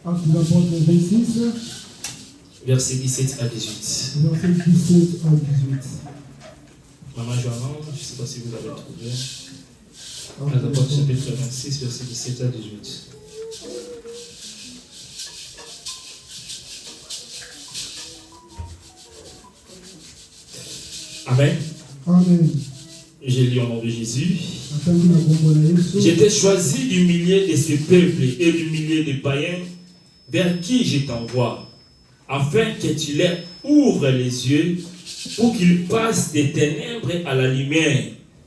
Actes des apôtres 26, versets 17 à 18. verset 17 à 18. Maman Joanne, je ne sais pas si vous avez trouvé. Actes Les des apôtres apôtres. chapitre 26, versets 17 à 18. Amen. Amen. J'ai lu au nom de Jésus. Atangi na kombo na Yesu. J'étais choisi du milieu de ce peuple et du milieu des païens vers qui je t'envoie, afin que tu leur ouvres les yeux pour qu'ils passent des ténèbres à la lumière,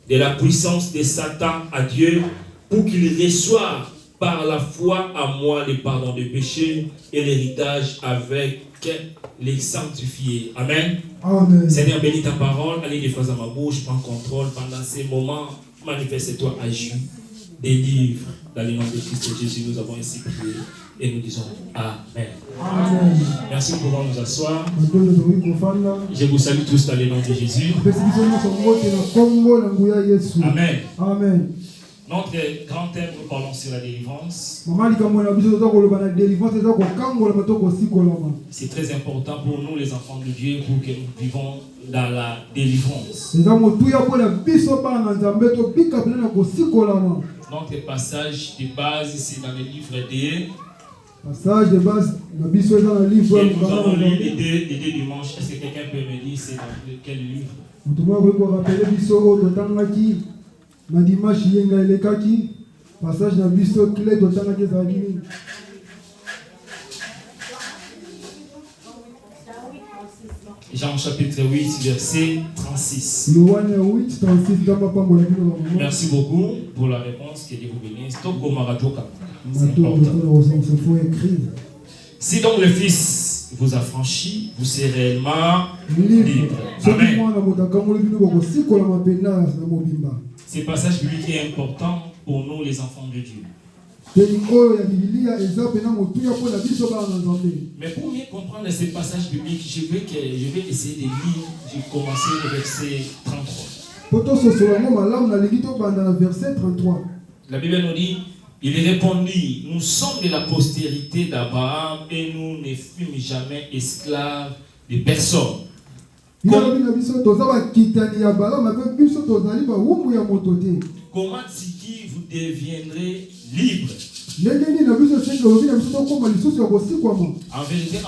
de la puissance de Satan à Dieu, pour qu'ils reçoivent par la foi à moi le pardon des péchés et l'héritage avec les sanctifiés. Amen. Amen. Seigneur, bénis ta parole, allez des phrases à ma bouche, prends contrôle pendant ces moments, manifeste-toi, agis, délivre. Dans le nom de Christ Jésus, nous avons ainsi prié et nous disons Amen. Amen. Merci pour pouvoir nous asseoir. Matondo tokoki kofanda. Je vous salue tous dans le nom de Jésus. Pesi biso nyonso mbote na kombo na nguya Yesu. Amen. Amen. Notre grand thème, nous parlons sur la délivrance. Mama likambo na biso toza koloba na délivrance eza kokangola to kosikolama. C'est très important pour nous, les enfants de Dieu, pour que nous vivons dans la délivrance. Eza motuya mpona biso bana na Nzambe tobika pene na kosikolama. Notre passage de base, c'est dans le livre de... Passage de base na biso eza na livre Et ya nous avons lu Mokama. les deux dimanches. Est-ce que quelqu'un peut me dire c'est dans quel livre? Moto moko akoki korapele biso oyo totangaki na dimanche yenga elekaki. Passage na biso clé totangaki ezalaki nini? Jean chapitre 8, verset 36. Yohane 8, 36 nzambe apambola bino bamama. Merci beaucoup pour la réponse. Que Dieu vous bénisse. Toko Maratoka. C'est Matondo important. mpona kosansa fo écrire. Si donc le Fils vous a franchi, vous serez réellement Libre. libre. Soki Amen. mwana moto akangoli bino bokosikolama mpena na mobimba. Ce passage biblique est important pour nous, les enfants de Dieu. Teni oyo ya bibilia eza mpena motuya mpona biso bana na Nzambe. Mais pour mieux comprendre ce passage biblique, je vais essayer de lire. J'ai commencé le verset 33. Po tososola ngo malamu nalingi tobanda na verset 33. La Bible nous dit, il répondit, nous sommes de la postérité d'Abraham et nous ne fûmes jamais esclaves de personne. Binobi na biso toza bakitani ya Abraham mpe biso tozali bawumbu ya moto te. Comment dit-il vous deviendrez libre? Ndenge nini na biso senga lobi na biso tokóma lisusu ya kosikwama. En vérité,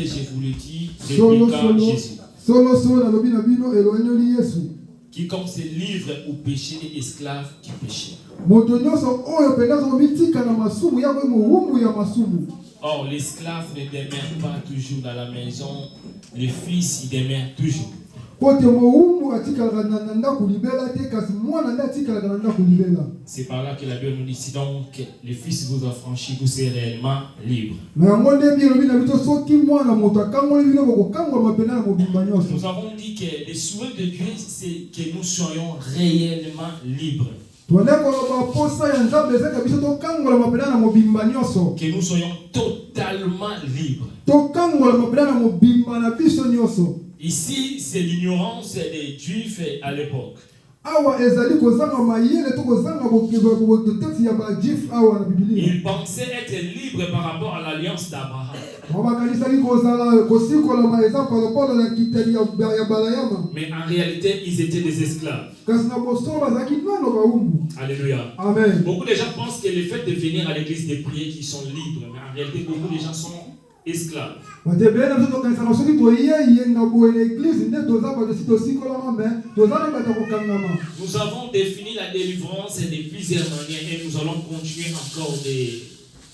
je vous le dis, Solo répliqua solo Jésus. solo nalobi na bino eloneli Yesu. Quiconque se livre au péché est esclave du péché. Moto nyonso oyo mpenza azomitika na masumu yako mowumbu ya masumu. Or, l'esclave ne demeure pas toujours dans la maison, le fils y demeure toujours. Pote mowumbu atikalaka na ndako libela te kasi mwana nde atikalaka na ndako libela. C'est par là que la Bible nous dit, si donc le fils vous a franchi, vous serez réellement libre. Na yango nde elobi na biso soki mwana moto akangoli bino bokokangwama mpena na mobimba nyonso. Nous avons dit que le souhait de Dieu, c'est que nous soyons réellement libres. Tone koloba posa ya Nzambe ezaka biso tokangolama mpena na mobimba nyonso. Que nous soyons totalement libres. Tokangolama mpena na mobimba na biso nyonso. Ici, c'est l'ignorance des Juifs à l'époque. Awa ezali kozanga mayele to kozanga bokezi ya bajif awa na Biblia. Ils pensaient être libres par rapport à l'alliance d'Abraham. Babakanisaki kozala kosikolama eza par rapport na kiteli ya balayama. Mais en réalité, ils étaient des esclaves. Kasi na bosolo bazalaki nano bawumbu. Alléluia. Amen. Beaucoup de gens pensent que le fait de venir à l'église de prier, qu'ils sont libres. Mais en réalité, beaucoup de gens sont esclaves. Batebele biso tokanisaka soki toyeyenga boye na église nde toza bato si tosikolama me toza na bato kokangama. Nous avons défini la délivrance de plusieurs manières et nous allons continuer encore de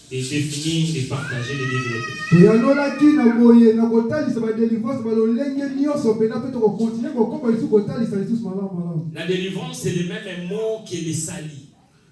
définir, de partager, de développer. Toyanolaki na boye na kotalisa badelivrance balolenge nyonso mpena mpe tokokontinue kokoma lisusu kotalisa lisusu malamu. La délivrance, c'est le même mot que le salut.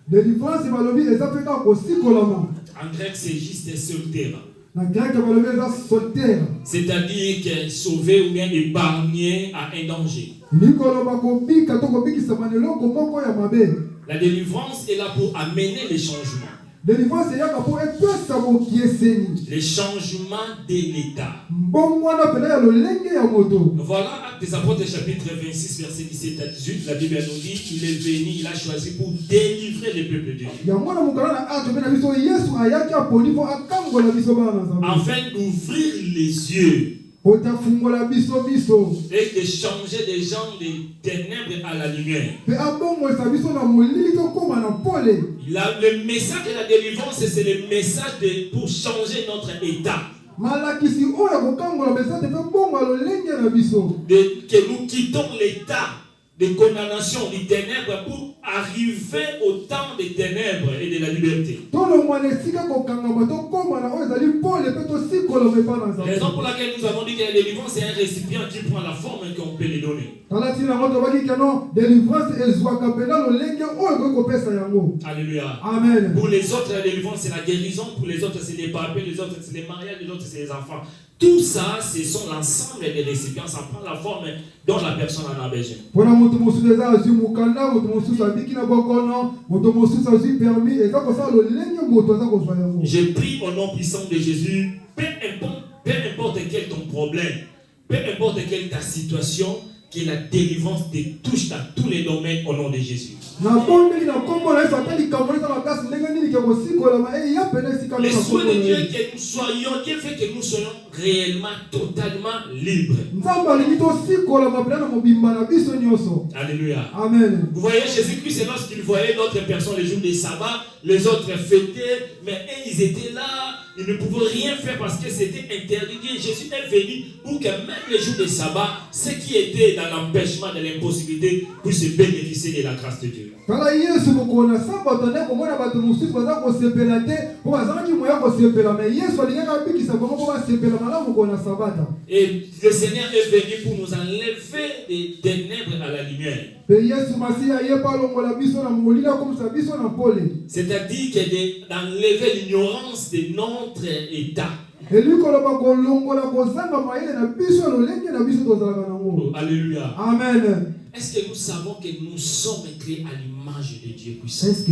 Délivrance balobi eza mpe kaka kosikolama. En grec, c'est juste soltera. Na grec balobi eza soltera. C'est-à-dire que sauver ou bien épargner à un danger. Likoloba kobika to kobikisa maneloko moko ya mabe. La délivrance est là pour amener les changements. délivrance est là pour être ça qui est saigné. Les changements de l'état. Bon moi na pena ya lolenge ya moto. Voilà Actes des Apôtres chapitre 26 verset 17 à 18. La Bible nous dit qu'il est venu, il a choisi pour délivrer le peuple de Dieu. Ya mwana mukala na acte pena biso Yesu ayaki aponi po akangola biso bana na Nzambe. Afin d'ouvrir les yeux. Otafungola biso biso. Et de changer des gens des ténèbres à la lumière. Pe abongo sa biso na molili to koma na pole. Le message de la délivrance, c'est le message pour changer notre état. Malakisi oya kokangola message pe bongo lolenge na biso. Que nous quittons l'état de condamnation du ténèbre pour arriver au temps des ténèbres et de la liberté. Raison pour laquelle nous avons dit que la délivrance c'est un récipient qui prend la forme qu'on peut lui donner. Alléluia. Amen. Pour les autres, la délivrance c'est la guérison. Pour les autres, c'est les papiers. Les autres, c'est les mariages. Les autres, c'est les enfants. Tout ça, ce sont l'ensemble des récipients. Ça prend la forme dont la personne en a besoin. Je prie au nom puissant de Jésus, peu importe quel ton problème, peu importe quelle ta situation, que la délivrance te touche dans tous les domaines au nom de Jésus. Le souhait de Dieu est que nous soyons, Dieu fait que nous soyons réellement, totalement libres. Alléluia. Amen. Vous voyez, Jésus-Christ, c'est lorsqu'il voyait d'autres personnes les jours des sabbats, les autres fêtaient, mais eux, ils étaient là, ils ne pouvaient rien faire parce que c'était interdit. Jésus est venu pour que même les jours des sabbats, ceux qui étaient dans l'empêchement, de l'impossibilité, puissent bénéficier de la grâce de Dieu. Le Seigneur est venu pour nous enlever des ténèbres à la lumière. C'est-à-dire que d'enlever l'ignorance de notre état. Alléluia. Amen. Est-ce que nous savons que nous sommes créés à l'image de Dieu puissant? Est-ce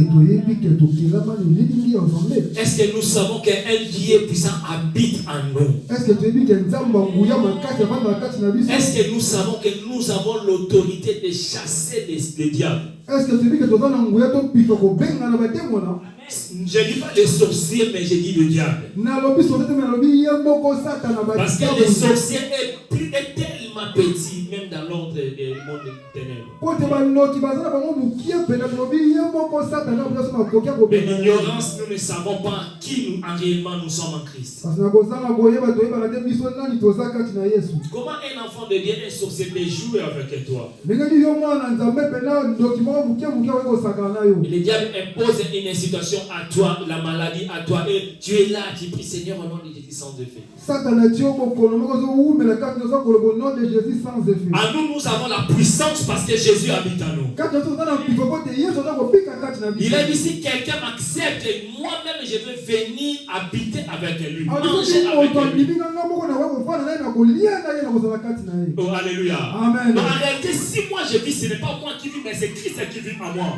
que nous savons qu'un Dieu puissant habite en nous? Est-ce que nous savons que nous avons l'autorité de chasser les diables? Est-ce que tu dis que tu as un Je ne dis pas les sorciers, mais je dis le diable. Parce que les sorciers est tellement petit, même dans l'ordre du monde des ténèbres. Mais l'ignorance, nous ne savons pas qui en réellement nous sommes en Christ. Comment un enfant de Dieu, un sorcier peut jouer avec toi? Et le diable impose une situation à toi, la maladie à toi, et tu es là, tu pries Seigneur au nom de Jésus sans effet. À nous, nous avons la puissance parce que Jésus habite en nous. Il a dit si quelqu'un m'accepte, moi-même je vais venir habiter avec lui, manger avec lui. Oh, alléluia. Amen. Mais en réalité, si moi je vis, ce n'est pas moi qui vis, mais c'est Christ qui vit en moi.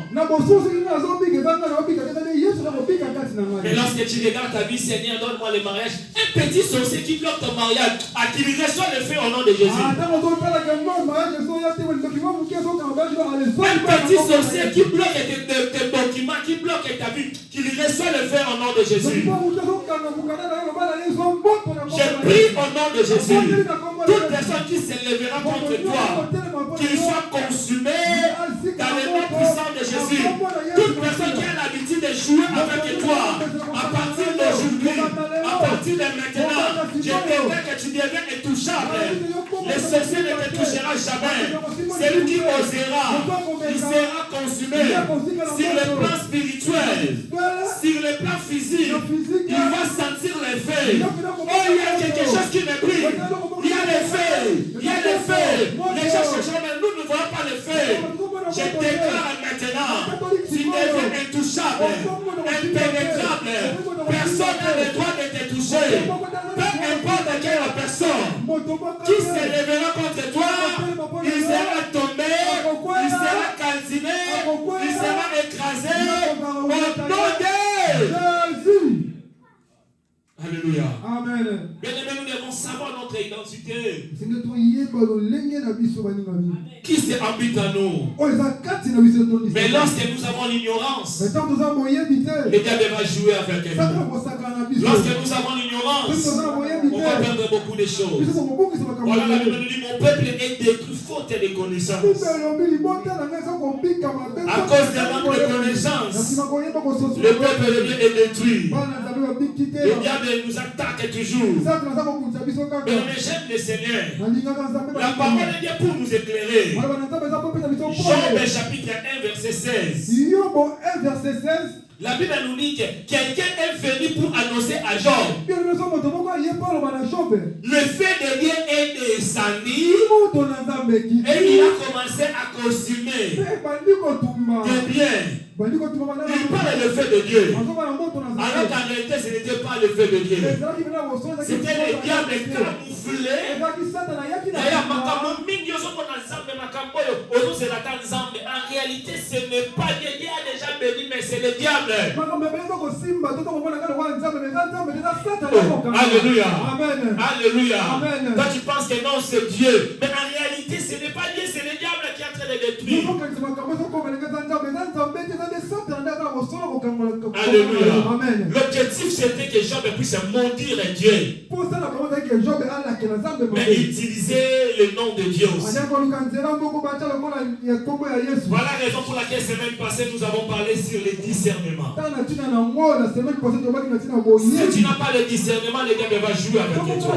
Mais lorsque tu regardes ta vie, Seigneur, donne-moi le mariage. Un petit sorcier qui bloque ton mariage, à qui il reçoit le feu au nom de Jésus. Un petit sorcier qui bloque tes documents, qui bloque ta vie, qu'il reçoit le feu au nom de Jésus. Je prie au nom de Jésus. Toute personne qui s'élèvera contre toi, qu'il soit consumé dans le nom puissant de Jésus. Toute personne qui a l'habitude de jouer avec toi, à partir d'aujourd'hui, à partir de maintenant, je déclare que tu deviens intouchable. Le sorcier ne te touchera jamais. Celui qui osera, il sera consumé sur le plan spirituel, sur le plan physique. Il va sentir l'effet. Oh, il y a quelque chose qui me brille. Il y a l'effet. Il y a l'effet. Les gens cherchent, mais nous ne voyons pas l'effet. Je déclare maintenant, tu deviens intouchable, impénétrable. Personne n'a le droit de te toucher. Peu importe quelle personne qui s'élèvera contre toi, il sera tombé, il sera calciné, il sera écrasé au nom de Jésus. Alléluia. Amen. Bien-aimés, nous devons savoir notre identité. Qui habite en nous. Mais lorsque nous avons l'ignorance, le diable va jouer avec nous. Lorsque nous avons l'ignorance, on va perdre beaucoup de choses. Voilà, la Bible nous dit, mon peuple est détruit faute de connaissance. À cause d'un manque de connaissance, le peuple de Dieu est détruit. Le diable nous attaque toujours. Mais j'aime le Seigneur. La parole de Dieu pour nous éclairer. Job chapitre 1 verset 16. La Bible nous dit que quelqu'un est venu pour annoncer à Job. Le fait de Dieu est descendu et il a commencé à consommer des biens. Il parle le fait de Dieu. Alors qu'en réalité, ce n'était pas le fait de Dieu. C'était le diable camouflé. En réalité, ce n'est pas Dieu. Dieu a déjà béni, mais c'est le diable. Alléluia. Alléluia. Toi, tu penses que non, c'est Dieu. Mais en réalité, ce n'est pas Dieu, c'est le diable qui est en train de détruire. Alléluia. L'objectif c'était que Job puisse maudire Dieu. Mais utiliser le nom de Dieu aussi. Voilà la raison pour laquelle semaine passée nous avons parlé sur le discernement. Si tu n'as pas le discernement, le diable va jouer avec toi.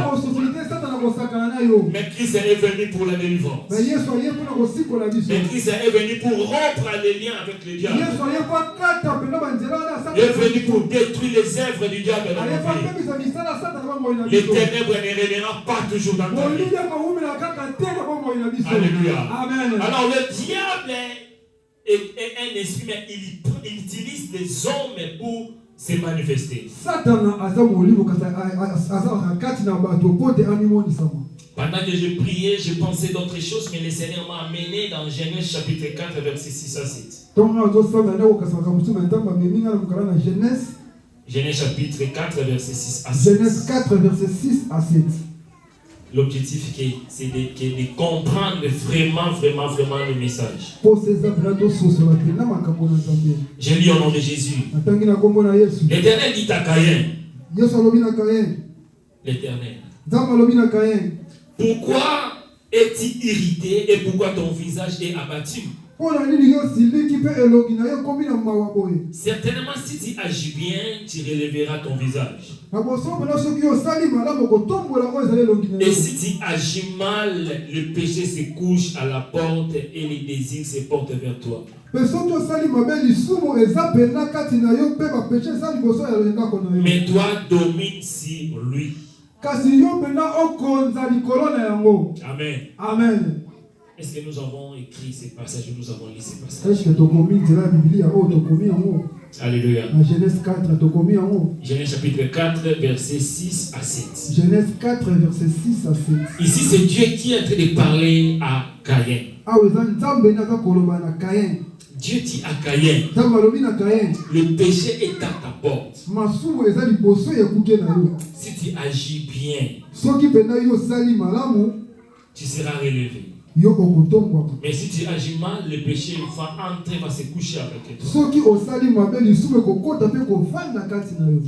Mais Christ est venu pour la délivrance. Mais Christ est venu pour rompre les liens avec le diable. Il est venu pour détruire les œuvres du diable dans notre vie. Les ténèbres ne reviendront pas toujours dans ta vie. Alléluia. Amen. Alors le diable est un esprit, mais il utilise les hommes pour se manifester. Pendant que je priais, je pensais d'autres choses, mais le Seigneur m'a amené dans Genèse chapitre 4, verset 6 à 7. Genèse chapitre 4, verset 6 à 7. Genèse 4, verset 6 à 7. L'objectif, c'est de comprendre vraiment le message. Je lis au nom de Jésus. L'Éternel dit à Caïn. L'Éternel. Pourquoi es-tu irrité et pourquoi ton visage est abattu? Certainement, si tu agis bien, tu relèveras ton visage. Et si tu agis mal, le péché se couche à la porte et les désirs se portent vers toi. Mais toi, domine sur lui. Amen. Amen. Est-ce que nous avons écrit ces passages? Nous avons lu ces passages. Alléluia. Genèse 4, Genèse chapitre 4, verset 6 à 7. Genèse 4, verset 6 à 7. Ici, c'est Dieu qui est en train de parler à Caïn. Dieu dit à Caïn, le péché est à ta porte. Si tu agis bien, tu seras relevé. Mais si tu agis mal, le péché va entrer, va se coucher avec toi.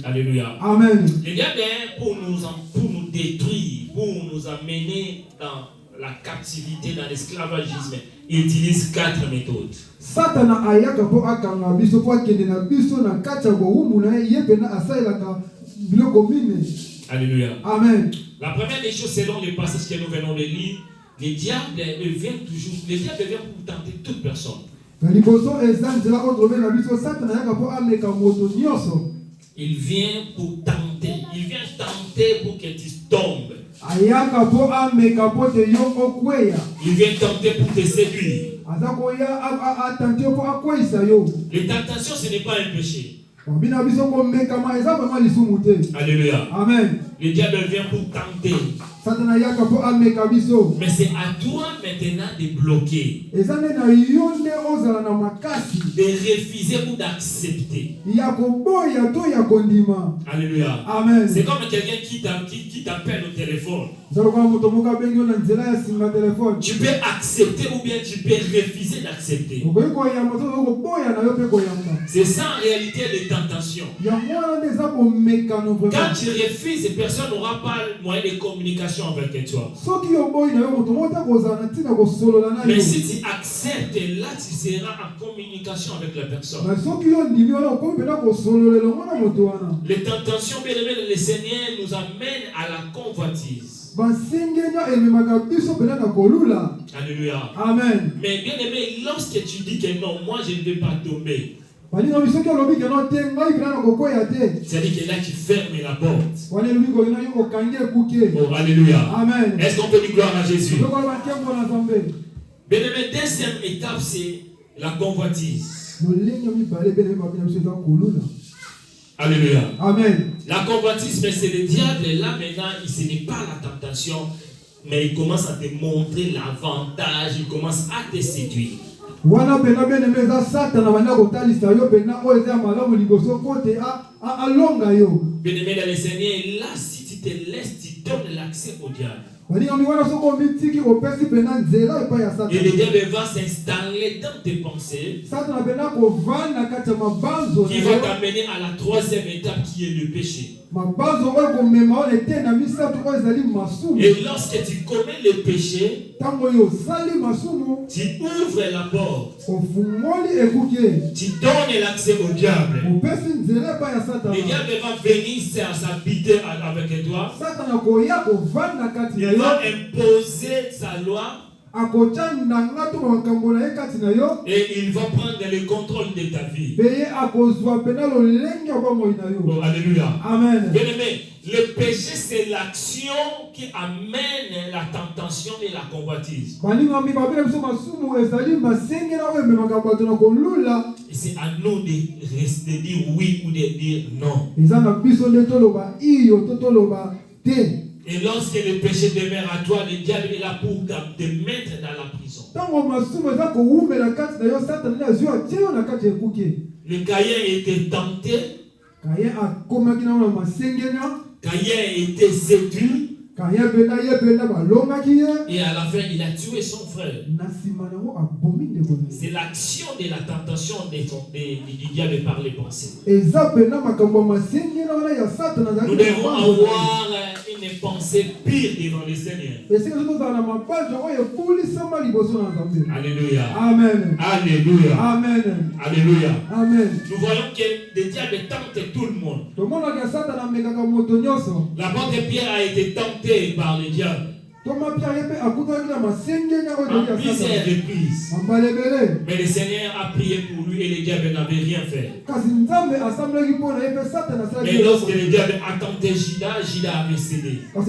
Alléluia. Amen. Le diable est pour nous détruire, pour nous amener dans la captivité, dans l'esclavagisme. Il utilise 4 méthodes. Alléluia. Amen. La première des choses, selon les passages que nous venons de lire, le diable vient pour tenter toute personne. Il vient pour tenter. Il vient tenter pour que tu tombes. Il vient tenter pour te séduire. Les tentations, ce n'est pas un péché. Alléluia. Amen. Le diable vient pour tenter. Satana yaka po ameka biso. Mais c'est à toi maintenant de bloquer, Ezane na yonde ozala na makasi. de refuser ou d'accepter. Ya koboya to ya kondima. Alléluia. Amen. C'est comme quelqu'un qui t'appelle au téléphone. Zaloka moto moka bengi na nzela ya singa telefone. Tu peux accepter ou bien tu peux refuser d'accepter. Okoyi ko ya moto ko boya na yo pe ko yamba. C'est ça en réalité les tentations. Ya mwana neza ko mekano vraiment. Quand tu refuses, personne n'aura pas moyen de communication avec toi. Soki yo boyi na yo moto mota ko zana tina ko solola na yo. Mais si tu acceptes, là tu seras en communication avec la personne. Na soki yo ndimi wana ko pena ko sololela mwana moto wana. Les tentations, bien aimés, le Seigneur nous amène à la convoitise. Alléluia. Amen. Mais bien aimé, lorsque tu dis que non, moi je ne vais pas tomber, c'est-à-dire que là tu fermes la porte. Oh, alléluia. Amen. Est-ce qu'on peut dire gloire à Jésus? Bien aimé, deuxième étape, c'est la convoitise. Alléluia. Amen. La convoitise, mais c'est le diable là maintenant, ce n'est pas la tentation, mais il commence à te montrer l'avantage, il commence à te séduire. Bien aimé, dans le Seigneur, là, si tu te laisses, tu donnes l'accès au diable. Et le diable va s'installer dans tes pensées, qui va t'amener à la troisième étape qui est le péché. Et lorsque tu commets le péché, tu ouvres la porte, tu donnes l'accès au diable. Le diable va venir s'habiter avec toi. Il va imposer sa loi. Et il va prendre le contrôle de ta vie. Oh, alléluia. Amen. Bien aimé, le péché c'est l'action qui amène la tentation et la convoitise. Et c'est à nous de dire oui ou de dire non. Et lorsque le péché demeure à toi, le diable est là pour te mettre dans la prison. Le Caïn était tenté. Caïn était séduit. Et à la fin, il a tué son frère. C'est l'action de la tentation du diable par les pensées. Nous devons avoir une pensée pire devant le Seigneur. Alléluia. Amen. Alléluia. Amen. Alléluia. Amen. Nous voyons que le diable tente tout le monde. L'apôtre Pierre a été tenté par le diable en plusieurs reprises. Mais le Seigneur a prié pour lui et le diable n'avait rien fait. Mais lorsque le diable a tenté Judas, Judas avait cédé. Et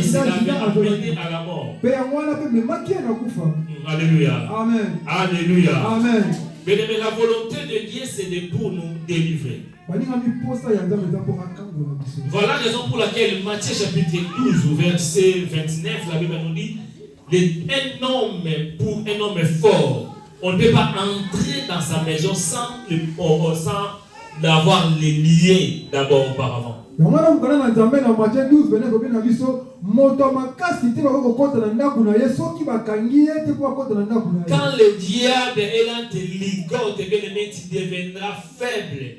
cela l'avait amené à la mort. Alléluia. Amen. Alléluia. Amen. Mais la volonté de Dieu, c'est pour nous délivrer. Voilà la raison pour laquelle Matthieu chapitre 12, verset 29, la Bible nous dit, pour un homme fort, on ne peut pas entrer dans sa maison sans d'avoir les liens d'abord auparavant. Quand le diable est là, te ligote, tu deviendras faible.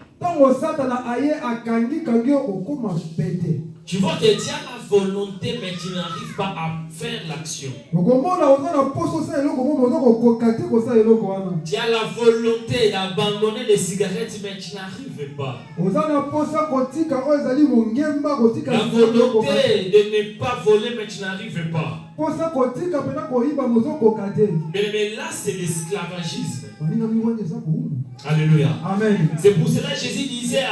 Tu vois que tu as la volonté, mais tu n'arrives pas à faire l'action. Tu as la volonté d'abandonner les cigarettes, mais tu n'arrives pas. La volonté de ne pas voler, mais tu n'arrives pas. Mais là, c'est l'esclavagisme. Alléluia. Amen. C'est pour cela que Jésus disait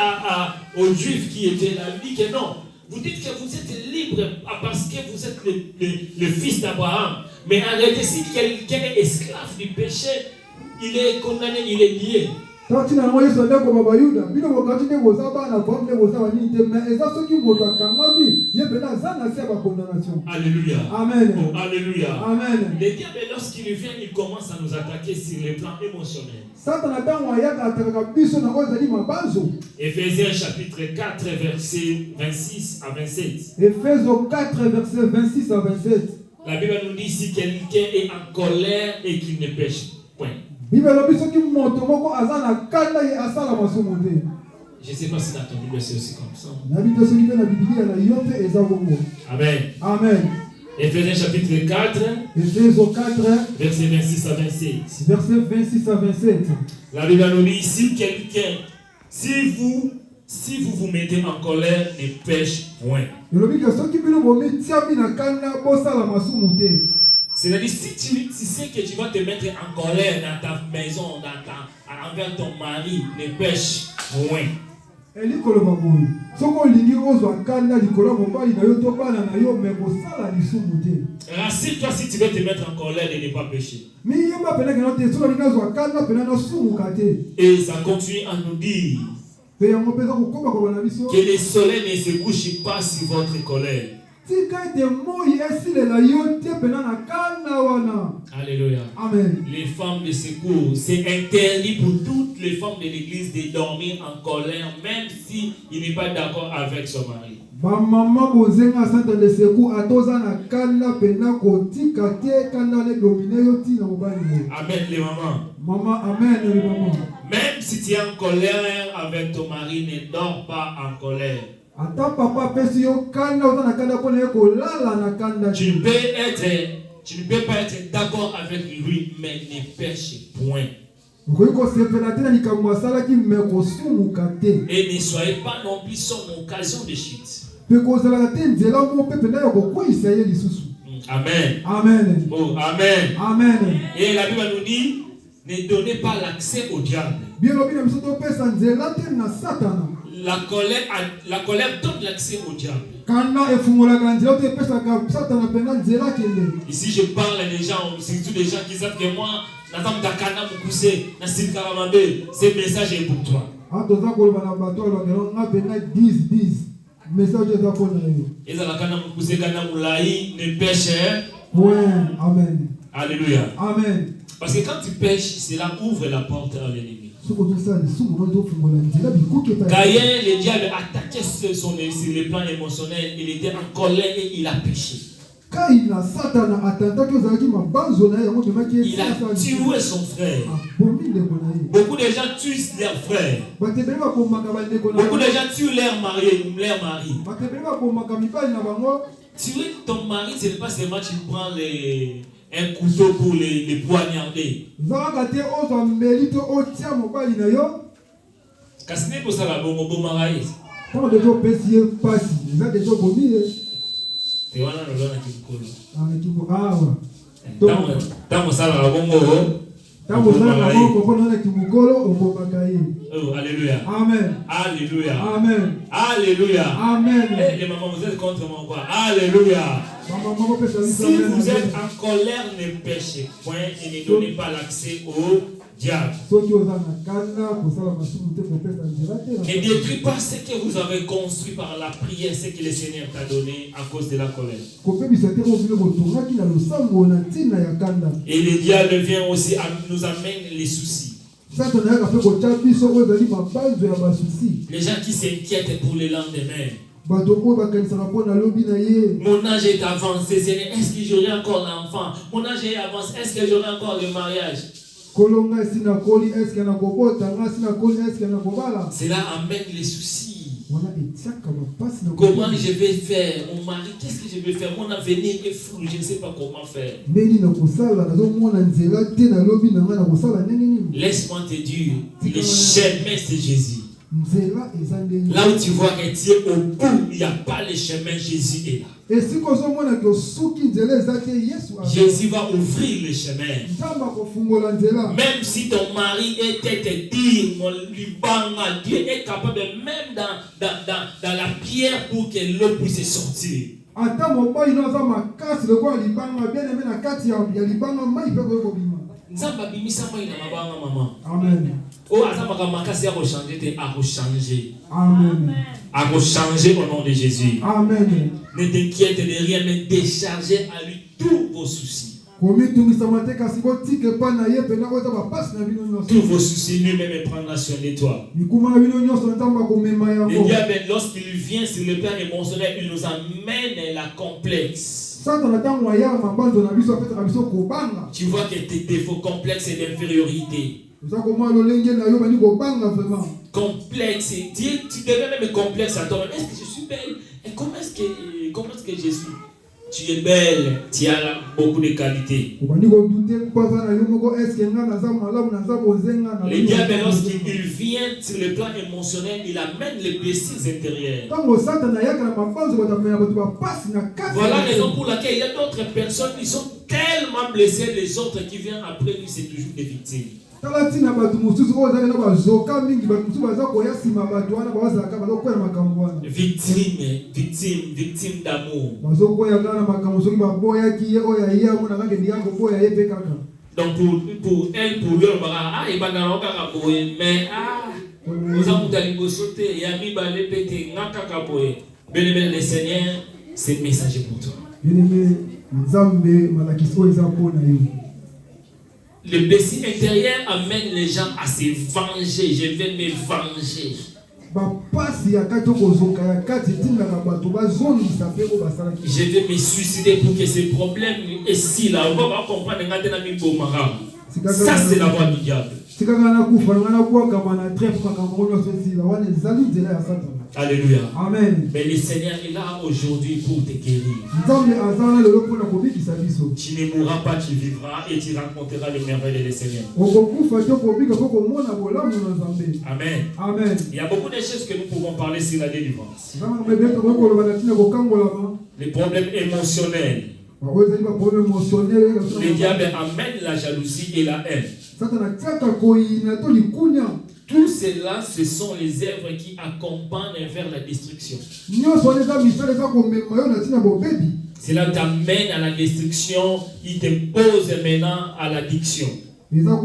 aux Juifs qui étaient là, il dit que non, vous dites que vous êtes libre parce que vous êtes le fils d'Abraham. Mais en réalité, si quelqu'un est esclave du péché, il est condamné, il est lié. Tati na moyo sonde ko baba Yuda. Bino wakati ne goza ba na bombe goza wa nini te mais eza soki moto akangami ye bena zana sia ba condamnation. Alléluia. Amen. Oh, alléluia. Amen. Le diable, lorsqu'il vient, il commence à nous attaquer sur le plan émotionnel. Satan atango ayaka ataka biso na ko zali mabanzo. Éphésiens chapitre 4 verset 26 à 27. Ephésiens 4 verset 26 à 27. La Bible nous dit si quelqu'un est en colère et qu'il ne pêche point. Je ne sais pas si dans ton Bible c'est aussi comme ça. Amen. Amen. Éphésiens chapitre 4, Ephésiens 4, verset 26 à 27. Verset 26 à 27. La Bible nous dit si quelqu'un, si vous vous mettez en colère, ne pêche point. C'est-à-dire, si tu sais que tu vas te mettre en colère dans ta maison, envers ton mari, ne pêche point. Rassure-toi si tu veux te mettre en colère et ne pas pécher. Et ça continue à nous dire que le soleil ne se couche pas sur votre colère. Alléluia. Amen. Les femmes de secours, c'est interdit pour toutes les femmes de l'église de dormir en colère, même si il n'est pas d'accord avec son mari. Amen les mamans. Maman, amen les mamans. Même si tu es en colère avec ton mari, ne dors pas en colère. Tu ne peux pas être d'accord avec lui, mais ne pêche point. Et ne soyez pas non plus son occasion de chute. Amen. Amen. Oh, amen. Amen. Et la Bible nous dit, ne donnez pas l'accès au diable. La colère donne l'accès au diable. Ici je parle des gens, surtout des gens qui savent que moi, ce message est pour toi. Ne pêche. Amen. Alléluia. Amen. Parce que quand tu pêches, cela ouvre la porte à l'ennemi. Caïn, le diable attaquait sur le plan émotionnel. Il était en colère et il a péché. Il a tué son frère. Beaucoup de gens tuent leurs frères. Beaucoup de gens tuent leur mari. Tuer ton mari, ce n'est pas seulement tu prends un couteau pour les poignarder. Casse-n'est pour ça la bombe maraïs. C'est voilà le lona kimukolo. Tant ça la bombe. Oh, alléluia. Amen. Alléluia. Amen. Alléluia. Amen. Et les mamans, vous êtes contre moi quoi? Alléluia. Si vous êtes en colère, ne péchez point et ne donnez pas l'accès au diable. Ne détruis pas ce que vous avez construit par la prière, ce que le Seigneur t'a donné à cause de la colère. Et le diable vient aussi nous amener les soucis. Les gens qui s'inquiètent pour le lendemain. Mon âge est avancé, est-ce que j'aurai encore l'enfant? Mon âge est avancé, est-ce que j'aurai encore le mariage? Cela amène les soucis. Comment je vais faire? Mon mari, qu'est-ce que je vais faire? Mon avenir est flou, je ne sais pas comment faire. Laisse-moi te dire, le chemin c'est Jésus. Là où tu vois que tu es au bout, il n'y a pas le chemin, Jésus est là. Jésus va ouvrir le chemin. Même si ton mari était te dire, Dieu est capable, même dans la pierre, pour que l'eau puisse sortir. Nzamba bimisa moi na mabanga maman. Amen. Oh azamba kamakasi a changer te a changer. Amen. A changer au nom de Jésus. Amen. Ne t'inquiète de rien, mais déchargez à lui tous vos soucis. Tous vos soucis, lui-même prendra soin de toi. Le diable, lorsqu'il vient sur le plan émotionnel, il nous amène la complexe. Tu vois que tes défauts complexes et d'infériorité. Complexe, tu deviens même complexe à toi. Est-ce que je suis belle? Et comment est-ce que je suis? Tu es belle, tu as beaucoup de qualités. Le diable, lorsqu'il vient sur le plan émotionnel, il amène les blessures intérieures. Voilà la raison pour laquelle il y a d'autres personnes qui sont tellement blessées, les autres qui viennent après lui, c'est toujours des victimes. Victime d'amour. Donc pour elle, pour lui, mais le Seigneur, c'est message pour toi. Le blessure intérieur amène les gens à se venger. Je vais me venger. Je vais me suicider pour que ces problèmes ici là, on va comprendre. Ça c'est la voix du diable. Alléluia. Amen. Mais le Seigneur est là aujourd'hui pour te guérir. Tu ne mourras pas, tu vivras et tu rencontreras le merveille du Seigneur. Amen. Amen. Il y a beaucoup de choses que nous pouvons parler sur la délivrance. Les problèmes émotionnels. Le diable amène la jalousie et la haine. Tout cela, ce sont les œuvres qui accompagnent vers la destruction. Cela t'amène à la destruction, il te pose maintenant à l'addiction. Voilà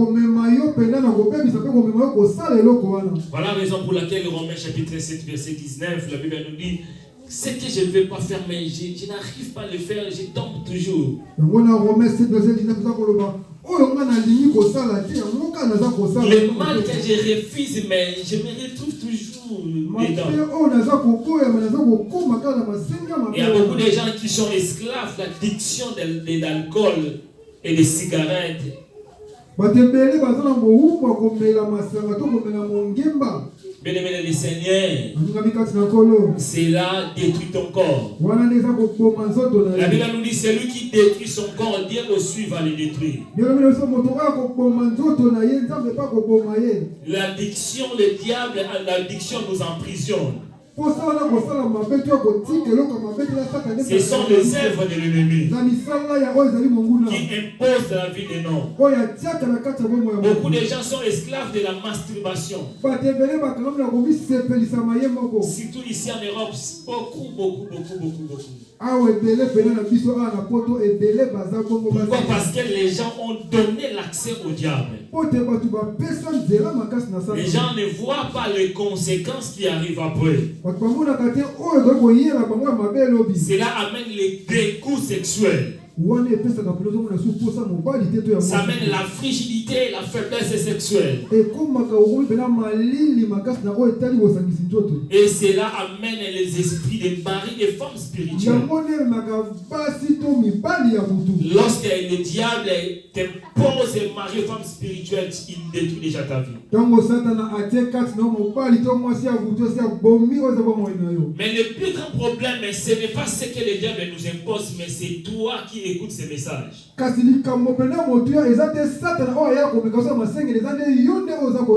la raison pour laquelle Romains chapitre 7 verset 19, la Bible nous dit: ce que je ne veux pas faire, mais je n'arrive pas à le faire, je tombe toujours. Le mal que je refuse, mais je me retrouve toujours dedans. Il y a beaucoup de gens qui sont esclaves de l'addiction de l'alcool et des cigarettes. Bien-aimé le Seigneur, cela détruit ton corps. La Bible nous dit: celui qui détruit son corps, Dieu aussi va le détruire. L'addiction, le diable, l'addiction nous emprisonne. Ce sont les œuvres de l'ennemi qui imposent la vie des noms. Beaucoup de gens sont esclaves de la masturbation. Surtout ici en Europe, beaucoup. Pourquoi? Parce que les gens ont donné l'accès au diable. Les gens ne voient pas les conséquences qui arrivent après. Cela amène les dégoûts sexuels. Ça amène la frigidité et la faiblesse sexuelle. Et cela amène les esprits des maris et femmes spirituelles. Lorsque le diable te pose un mari et femme spirituelle, il détruit déjà ta vie. Mais le plus grand problème, ce n'est pas ce que le diable nous impose, mais c'est toi qui écoutes ces messages.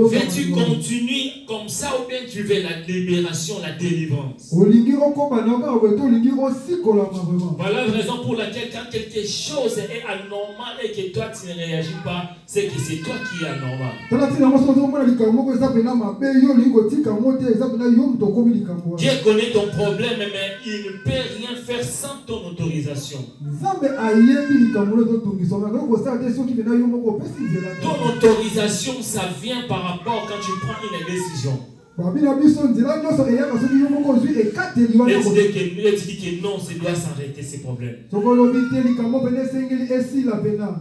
Veux-tu continuer comme ça ou bien tu veux la libération, la délivrance? Voilà la raison pour laquelle quand quelque chose est anormal et que toi tu ne réagis pas, c'est que c'est toi qui es anormal. Dieu connaît ton problème, mais il ne peut rien faire sans ton autorisation. Ton autorisation, ça vient par rapport quand tu prends une décision. Et tu dis que non, ça doit s'arrêter ces problèmes.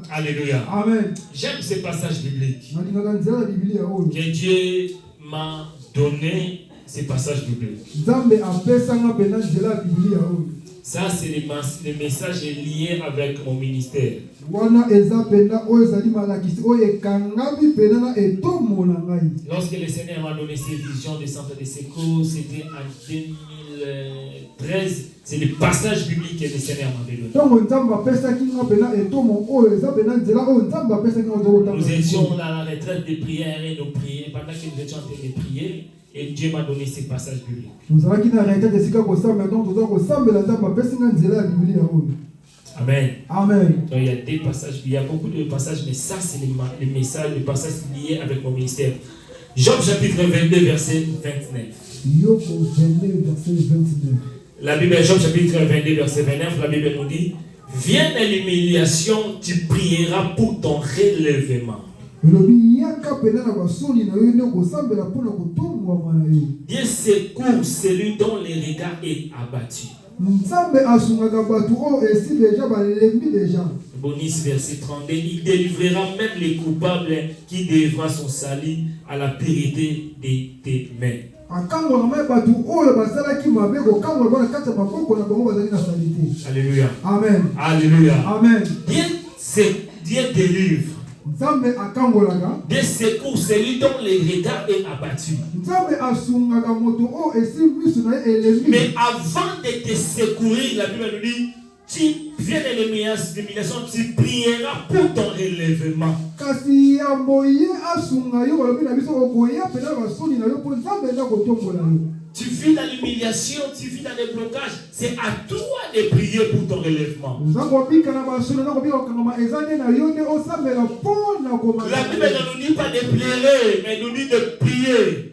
Alléluia. Amen. J'aime ces passages bibliques. Que Dieu m'a donné ces passages bibliques. Ça, c'est les messages liés avec mon ministère. Lorsque le Seigneur m'a donné ces visions des centres de secours, c'était en 2013. C'est le passage biblique que le Seigneur m'avait donné. Nous étions dans la retraite de prière et nous prions. Pendant que nous étions en train de prier, et Dieu m'a donné ces passages bibliques. Amen. Amen. Donc il y a des passages, il y a beaucoup de passages, mais ça c'est les messages, les passages liés avec mon ministère. Job chapitre 22, verset 29. La Bible, Job chapitre 22, verset 29, la Bible nous dit, vienne l'humiliation, tu prieras pour ton relèvement. Dieu secoue celui dont le regard est abattu. Bonus verset 32, il délivrera même les coupables qui devra son salut à la pureté de tes mains. Alléluia. Amen. Alléluia. Amen. Dieu délivre. Des secours, celui dont le regard est abattu. Mais avant de te secourir, la Bible nous dit, tu viens de l'humiliation, tu prieras pour ton relèvement. Tu vis dans l'humiliation, tu vis dans les blocages. C'est à toi de prier pour ton relèvement. La Bible ne nous dit pas de pleurer, mais nous dit de prier.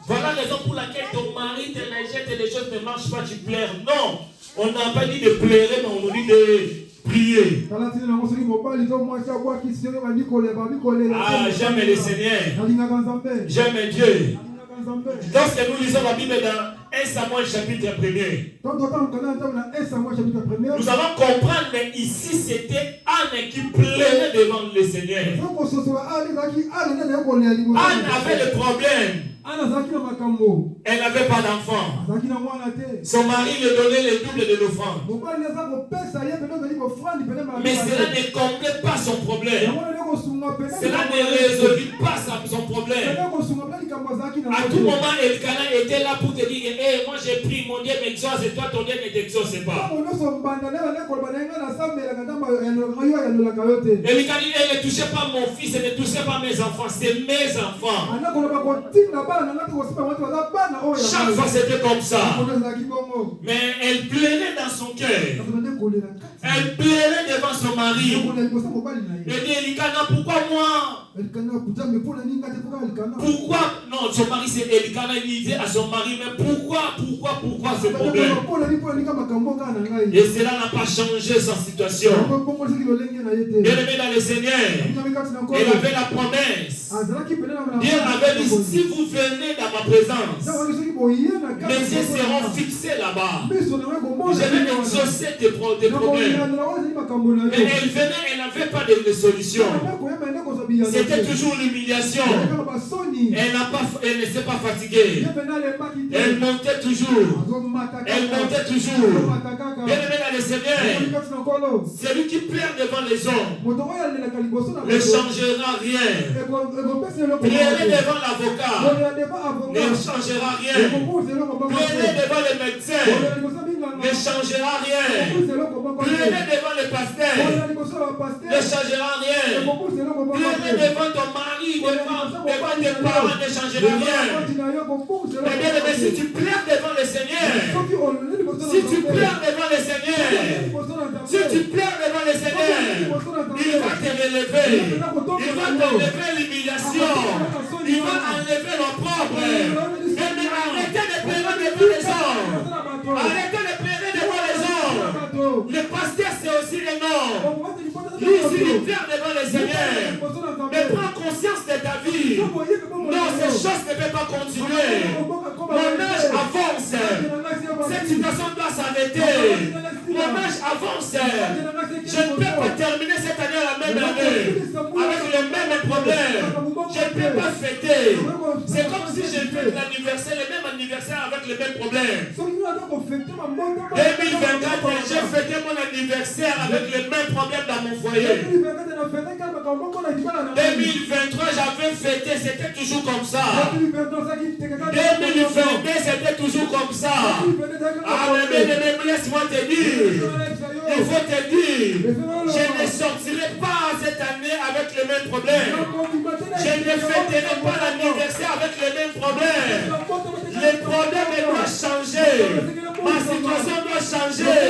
Voilà la raison pour laquelle ton mari te rejette et les choses ne marchent pas, tu pleures. Non, on n'a pas dit de pleurer, mais on nous dit de prier. Ah, j'aime le Seigneur. J'aime Dieu. Lorsque nous lisons la Bible dans 1 Samuel chapitre 1er, nous allons comprendre que ici c'était Anne qui pleurait devant le Seigneur. Anne avait le problème. Elle n'avait pas d'enfant. Son mari lui donnait le double de l'offrande. Mais cela ne comblait pas son problème. Cela ne résolut pas son problème. À tout moment, Elkana était là pour te dire, hey, moi j'ai pris, mon Dieu m'exauce et toi ton Dieu ne t'exauce pas. Elkana, elle ne touchait pas mon fils, elle ne touchait pas mes enfants, c'est mes enfants. Chaque fois c'était comme ça. Mais elle pleurait dans son cœur. Elle pleurait devant son mari. Elle dit, Elkana, pourquoi moi? Pourquoi? Non, son mari c'est Elkana, il disait à son mari, mais pourquoi ce problème? Et cela n'a pas changé sa situation. Bien aimé dans le Seigneur, il avait la promesse. Dieu avait dit, si vous venez dans ma présence, mes yeux seront fixés là-bas. Je vais exaucer tes problèmes. Mais elle venait, elle n'avait pas de solution. C'était toujours l'humiliation. Elle ne s'est pas fatiguée. Elle montait toujours. Elle montait toujours. Bien aimé dans le Seigneur, celui qui pleure devant les hommes ne changera rien. Pleurer devant l'avocat ne changera rien. Pleurer devant le médecin ne changera rien. Pleurer devant le pasteur ne changera rien. Pleurer devant ton mari, devant tes parents ne changera rien. Mais bien aimé, si tu pleures devant le Seigneur, si tu pleures devant le Seigneur, si tu pleures devant le Seigneur, il va te relever. Il va t'enlever l'humiliation. Il va enlever l'opprobre. Mais arrêtez de pleurer devant les hommes. Arrêtez de pleurer devant les hommes. Le pasteur peux pas continuer. Mon âge avance. Cette situation doit s'arrêter. Mon âge avance. Je ne peux pas terminer cette année la même année avec les mêmes problèmes. Je ne peux pas fêter. C'est comme si je fais l'anniversaire, le même anniversaire avec les mêmes problèmes. 2024, j'ai fêté mon anniversaire avec les mêmes problèmes dans mon foyer. 2023, j'avais fêté, c'était toujours comme ça. 2022, c'était toujours comme ça. Ah, mais laisse-moi te dire. Il faut te dire, je ne sortirai pas cette année avec les mêmes problèmes. Je ne fêterai pas l'anniversaire avec les mêmes problèmes. Les problèmes doivent changer. Ma situation doit changer.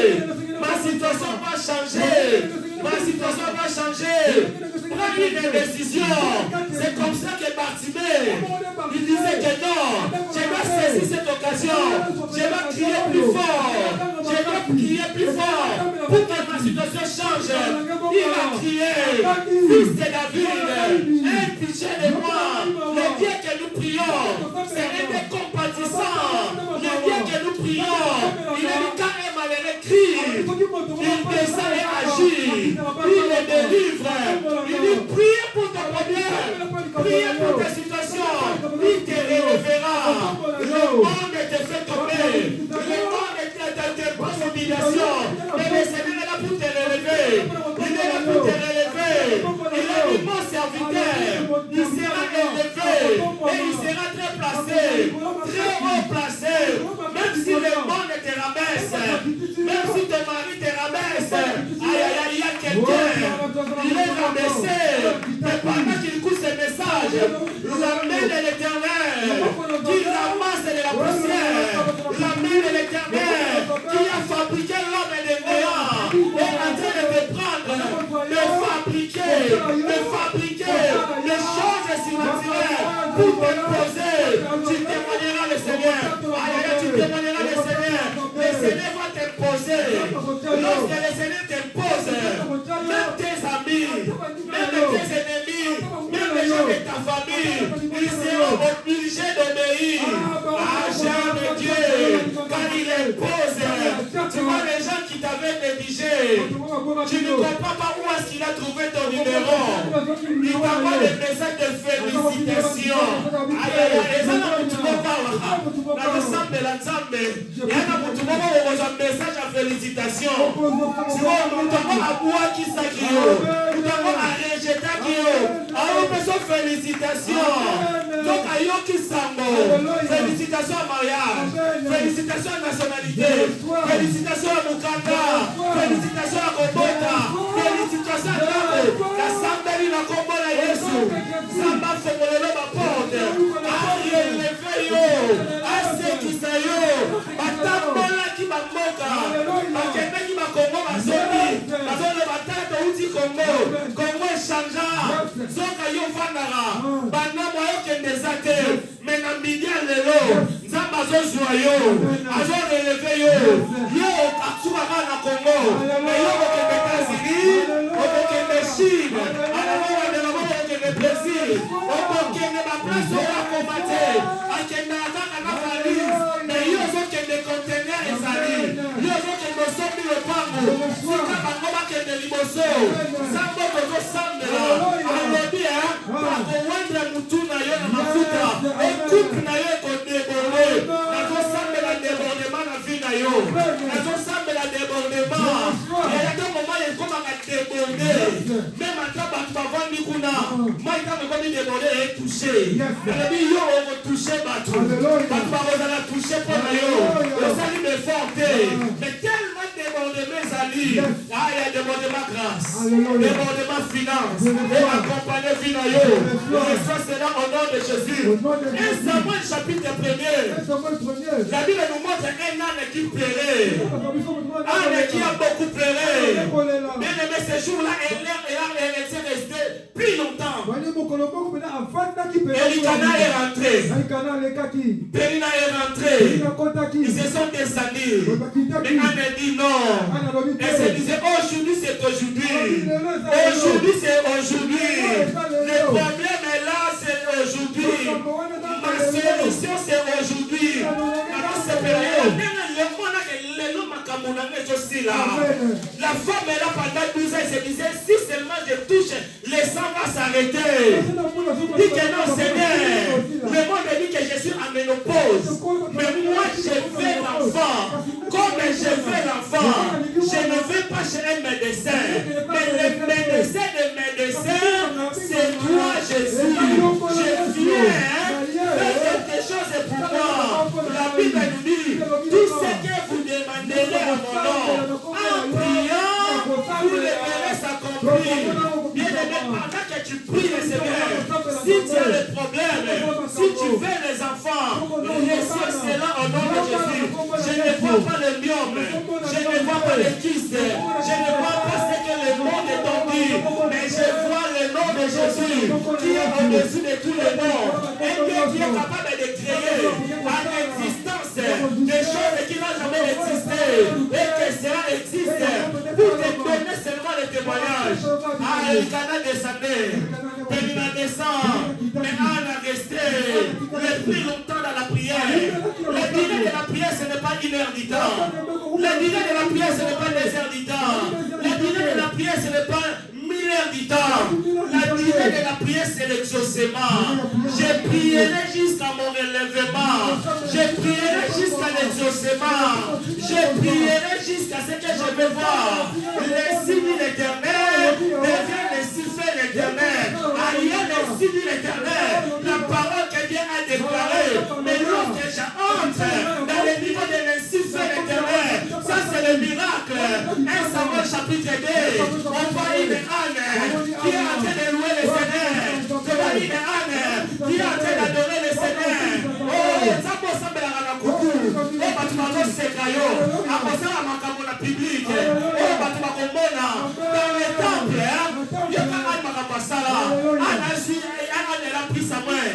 Ma situation va changer. Ma situation va changer. Prends une décision. C'est comme ça que Bartimée, il disait que non, je dois saisir cette occasion. Je dois crier plus fort. Je dois crier plus fort pour que ma situation change. Il a crié, fils de David, aie pitié de moi. Le Dieu que nous prions, c'est un des compatissants. Le Dieu que nous prions, il est le cas et malheureux crie. Il descend et agit. Il les délivre. Il dit priez pour ton problème. Priez pour ta situation. Il te relèvera. Le monde te fait tomber. Le monde te pose humiliation. Mais le Seigneur est là pour te relever. Il est là pour te relever. Il est mon serviteur. Il sera élevé. Et il sera très placé. Très haut placé. Même si le monde te rabaisse. Même si ton mari te rabaisse. Aïe, aïe, aïe, il y a quelqu'un. Il est rabaissé. Mais pendant qu'il écoute ce message, la main de l'Éternel qui ramasse de la poussière, la main de l'Éternel qui a fabriqué l'homme et le néant est en train de te prendre, de fabriquer les choses surnaturelles pour te poser. Tu témoigneras le Seigneur. Tu témoigneras le Seigneur. Le Seigneur va te poser. Lorsque le Seigneur te pose, même tes amis, même tes ennemis, même les gens de ta famille, ils seront obligés d'obéir à Jean de Dieu. Quand il les pose, tu vois les gens qui t'avaient négligé. Tu ne comprends pas où est-ce qu'il a trouvé ton numéro. Il t'envoie des messages de félicitations. Aïe, aïe, aïe, les gens qui te parlent, la descente de l'ensemble, il y en a qui te parlent un message à félicitations. Tu vois, nous t'envoie à boire qui s'agit, nous t'envoie à rejeter qui est. Alors, nous faisons félicitations. Donc, à Yoki Sambo, félicitations à mariage, félicitations à nationalité, félicitations à Mukanda, félicitations à Kobota, félicitations à Tabo, la Sambeli na Kombola Yesu, Samba Fomolelo ma porte, à relever yo, à sekisa yo, batambola ki bamoka, bakende ki bakongo bazobi, bazole batata uti Kongo, Kongo echangea, soka yo vandara, banamo yo kende zate, menambidia lelo, nzamba azozwa yo, azoreleve yo, yo atsubaka na Kongo, me yo okende États-Unis, okende Chine, alamo wadela mo okende Brésil, okende ba place oyo akomate, akende akaka na Paris, me yo ozokende conteneur ezali, yo ozokende osombi lopango, sika bango bakende liboso, sambo tozosambela, alobi bakowendre mutu na yo na mafuta, ekupe na yo ekodeborde, nazosambela debordement na vie na yo, nazosambela debordement, yayaka moma ekomaka deborde, même ata bato bavandi kuna, moi kama ekomi deborde etouche, alobi yo okotouche bato, bato bakozala touche mpo na yo, osali befort te, mais tellement débordement ezali, il y a débordement grâce, débordement finance, et accompagner vie na yo, reçois cela au nom de Jésus. Et Samuel chapitre 1er, la Bible nous montre un âne qui plairait, âne qui a beaucoup pleuré. Bien aimé, ce jour-là, elle était restée plus longtemps. Elikana est rentré. Périna est rentré. Ils se sont descendus. Mais Anne dit non. Elle se disait aujourd'hui c'est aujourd'hui. Aujourd'hui c'est aujourd'hui. Le problème est là, c'est aujourd'hui. Ma soeur La femme est là pendant 12 ans et se disait, si seulement je touche, le sang va s'arrêter. Dit que non, Seigneur, le monde dit que je suis en ménopause. Mais moi, je veux l'enfant. Comme je veux l'enfant, je ne vais pas chez un médecin. Mais le médecin de médecin, c'est toi, Jésus. Je viens faire quelque chose pour moi. La Bible nous dit, tout ce que vous demanderez à mon nom, en priant, vous le verrez s'accomplir. Bien aimé, pendant que tu pries le Seigneur, si tu as des problèmes, si tu veux les enfants, reçois cela au nom de Jésus. Je ne vois pas le myome, je ne vois pas les kystes, je ne vois pas ce que le monde est tombé, mais je vois le nom de Jésus qui est au-dessus de tous les noms. Un Dieu qui est capable de créer en existence des choses qui n'ont jamais existé et que cela existe pour te donner seulement le témoignage. Ah, le Canada descendait, Pénina descend, mais Anne a resté le plus longtemps dans la prière. Le dîner de la prière, ce n'est pas 1 heure du temps. Le dîner de la prière, ce n'est pas 2 heures du temps. Le dîner de la prière, ce n'est pas 1000 heures du temps. La durée de la prière, c'est l'exaucement. Je prierai jusqu'à mon relèvement. Je prierai jusqu'à l'exaucement. Je prierai jusqu'à ce que je vais voir. Les signes de l'éternel deviennent les signes de l'éternel. Ailleurs les signes de l'éternel. La parole que Dieu a déclarée. Mais lorsque j'entre dans le niveau de l'insigne de l'éternel, ça c'est le miracle. 1 Samuel chapitre 2. On voit une âne qui est en train de louer le Seigneur. On voit une âne qui est en train d'adorer le Seigneur. Oh, ça peut sembler à la couture. Oh, tu vas te sécailler. Après ça, on va la public. Oh, tu vas comprendre. Dans le temple, il y a un elle a pris sa main.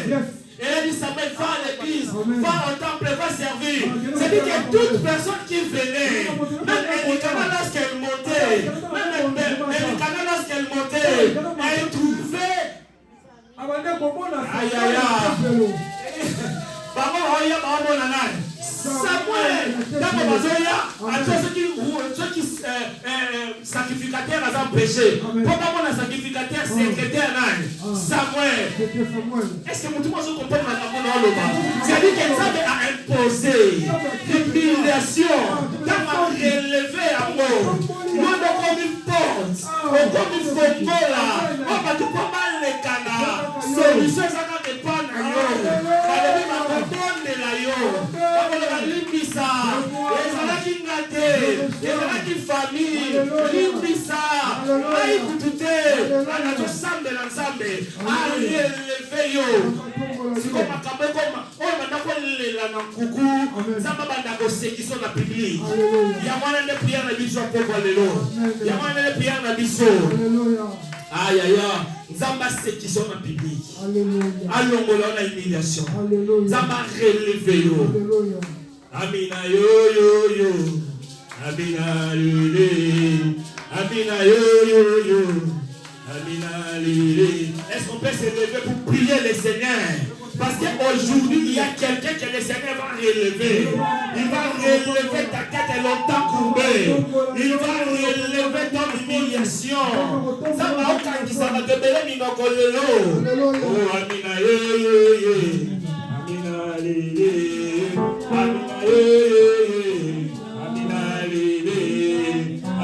Elle a dit Samuel, va à l'église, va au temple, va servir. C'est-à-dire que toute personne qui venait, même Elikana lorsqu'elle montait, elle trouvait. Aïe aïe aïe. Samuel, ceux qui sacrificateurs ont péché. Pourquoi mon sacrificateur secrétaire Samuel. Est-ce que vous comprenez ma c'est-à-dire que Samuel a imposé l'humiliation dans relevé à mort. Moi, comme une porte, comme une fongola, on va tout pas mal les canards. Solution, ça va dépendre à yo. Limbisa, ezalaki ngate, ezalaki famille, limbisa, aïkoutouté, ana tosambela nzambe, arelevé yo. Siko makambo koma, oyo bandako lela na nkuku, zamba bandako sekiso na public. Yamwana nde prière na biso poko lelo. Yamwana nde prière na biso. Aïe aïe aïe, Zamba sekiso na public. Alongola na humiliation. Zamba relevé yo. Amina yo yo yo. Amina lule. Amina yo yo yo. Amina lule. Est-ce qu'on peut se lever pour prier le Seigneur? Parce qu'aujourd'hui, il y a quelqu'un que le Seigneur va relever. Il va relever ta tête longtemps courbée. Il va relever ton humiliation. Ça va te belé minokolelo. Oh, Amina ye ye ye. Amina lele. Amina ye ye. Amina lele.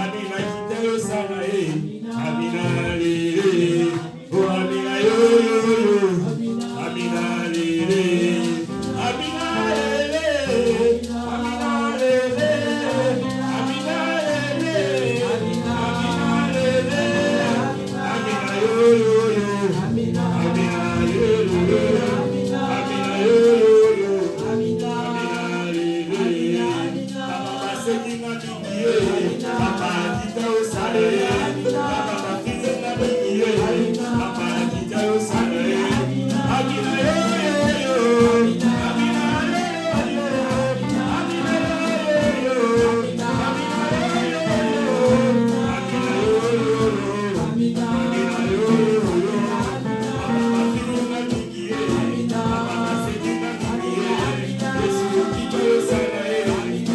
Amina kitelo sana ye. Amina lele. Oh, Amina yo yo yo. Amina lele. Amina lele. Amina lele. Amina lele. Amina lele. Amina yo yo yo. Amina yo yo yo. Amina yo yo yo. Amina lele. Papa sekinga biye. Papa kita osale. Papa kinga biye. Papa kita osale. Amina yo yo yo. Amina yo yo. Amina yo yo. Amina yo yo. Amina yo yo. Amina yo yo. Papa kinga biye. Papa sekinga biye. Yesu kita osale.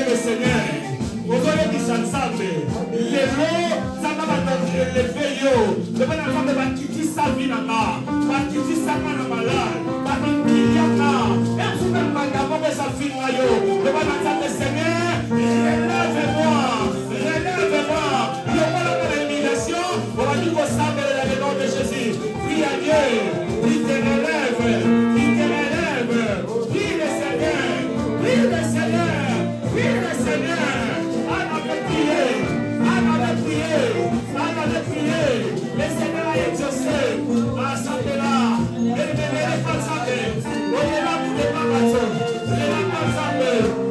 le Seigneur. Aujourd'hui, qui s'en savent. Les lots, ça va le veillot. Le bon enfant va quitter sa vie là-bas. Va quitter sa main malade. Va quitter là. Et vous même pas d'abord que sa fille là. Le bon enfant le Seigneur, relève-moi. Relève-moi. Il n'y a pas d'élimination. On va dire qu'on s'appelle dans le nom de Jésus. Prie à Dieu. Il te relève. Il te relève. Prie le Seigneur. Prie le Seigneur. Prie le Seigneur. Le Seigneur a exaucé à Santela. Il ne pas saber. On est là pour les papas. Il n'est pas saber.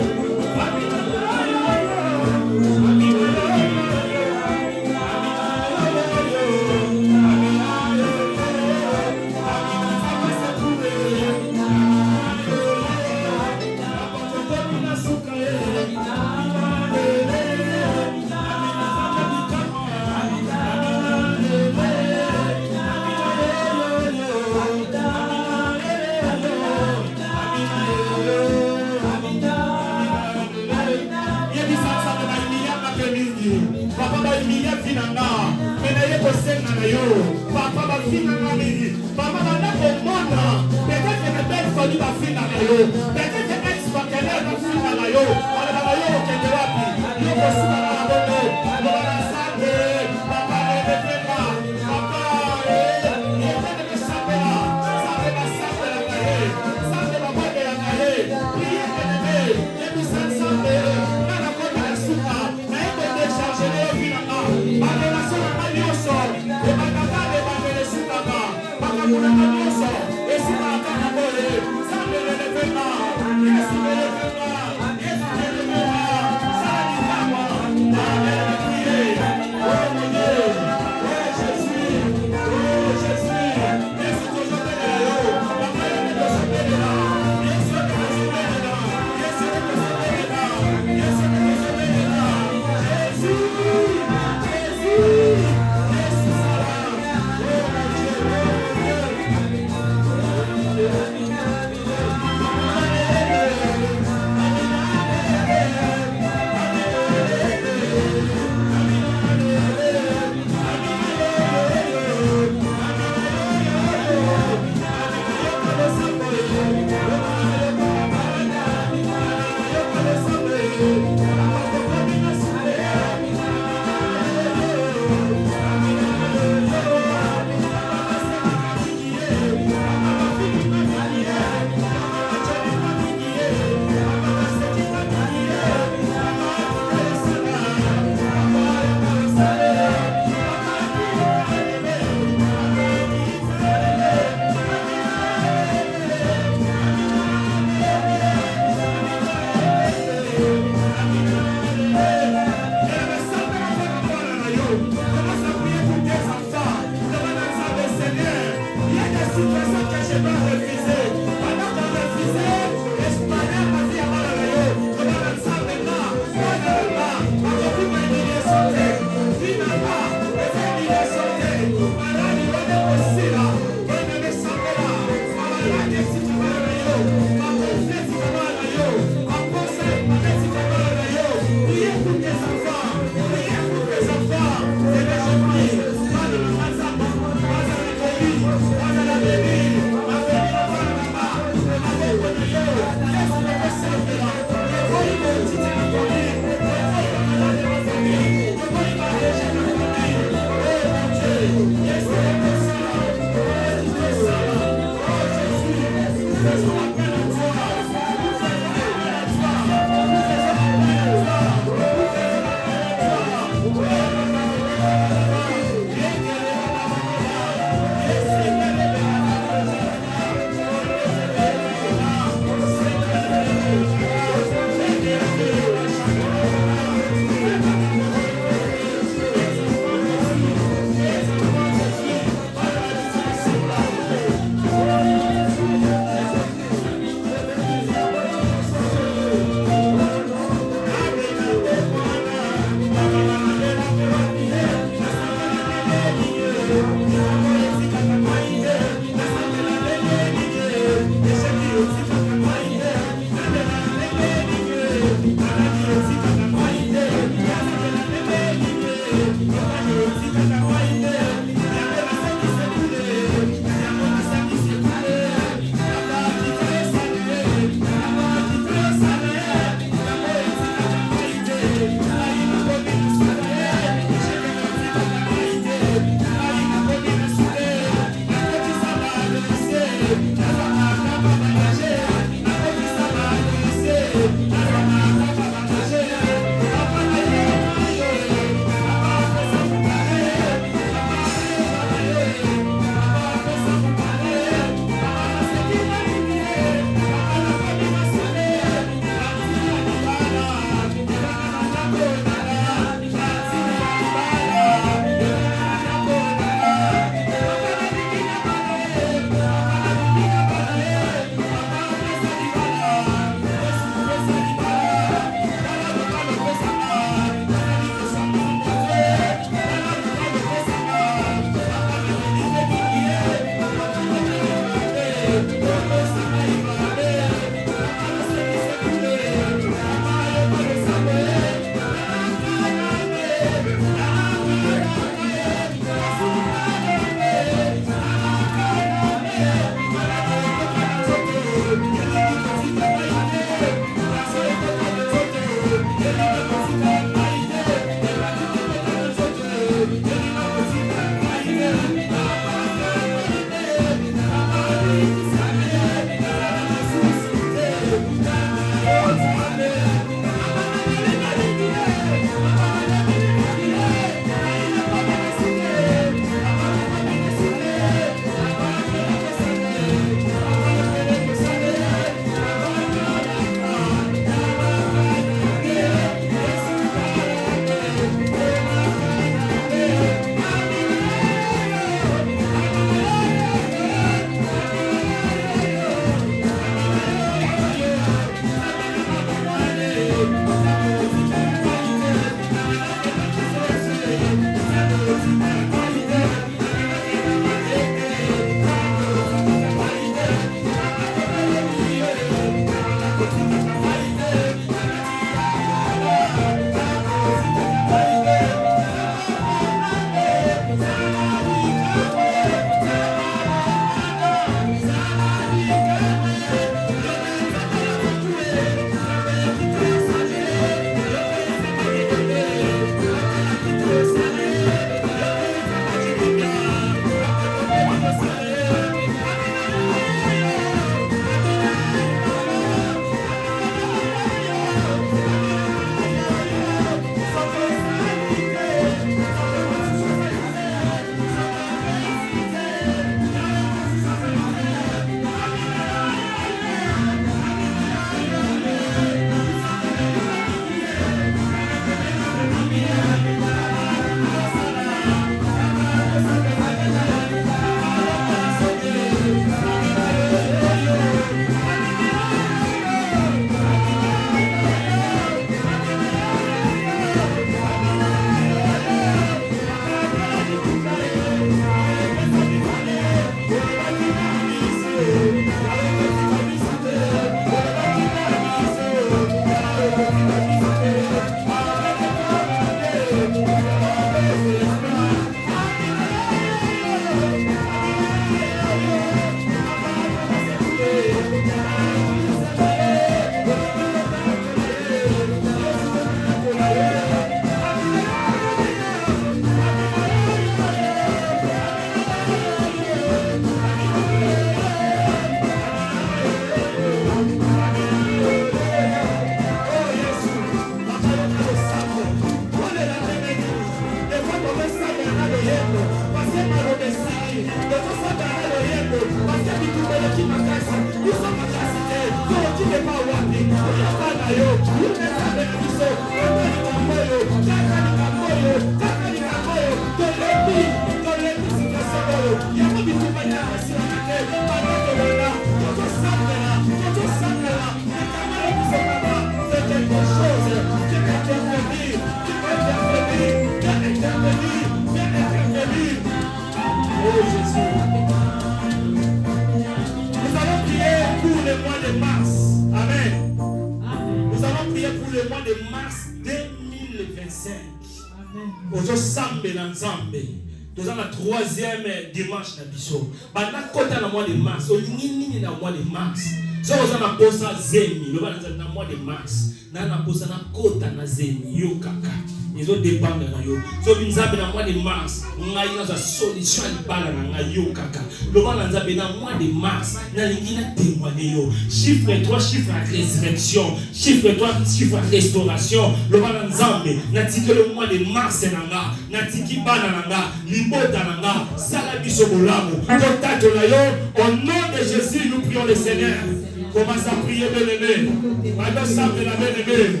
Nous avons la troisième dimanche na biso. Bana kota na mois de mars. Olingi na mois de mars. So nous avons posa zemi. Le bana na mois de mars. Na posa na kota na zemi yo kaka. Ils ont dépendre na yo. So binzabe na mois de mars. Ngai na za solution libala na ngai yo kaka. Le bana nzabe na mois de mars. Na lingi na témoigner yo. Chiffre 3 chiffre à résurrection. Chiffre 3 chiffre à restauration. Le bana nzambe na tiki le mois de mars na nga. Na tiki bana na nga. Libota na nga. Sala biso bolamu. Totato na yo. Au nom de Jésus nous prions le Seigneur. Commence à prier bien-aimé. Alors ça me la bien-aimé.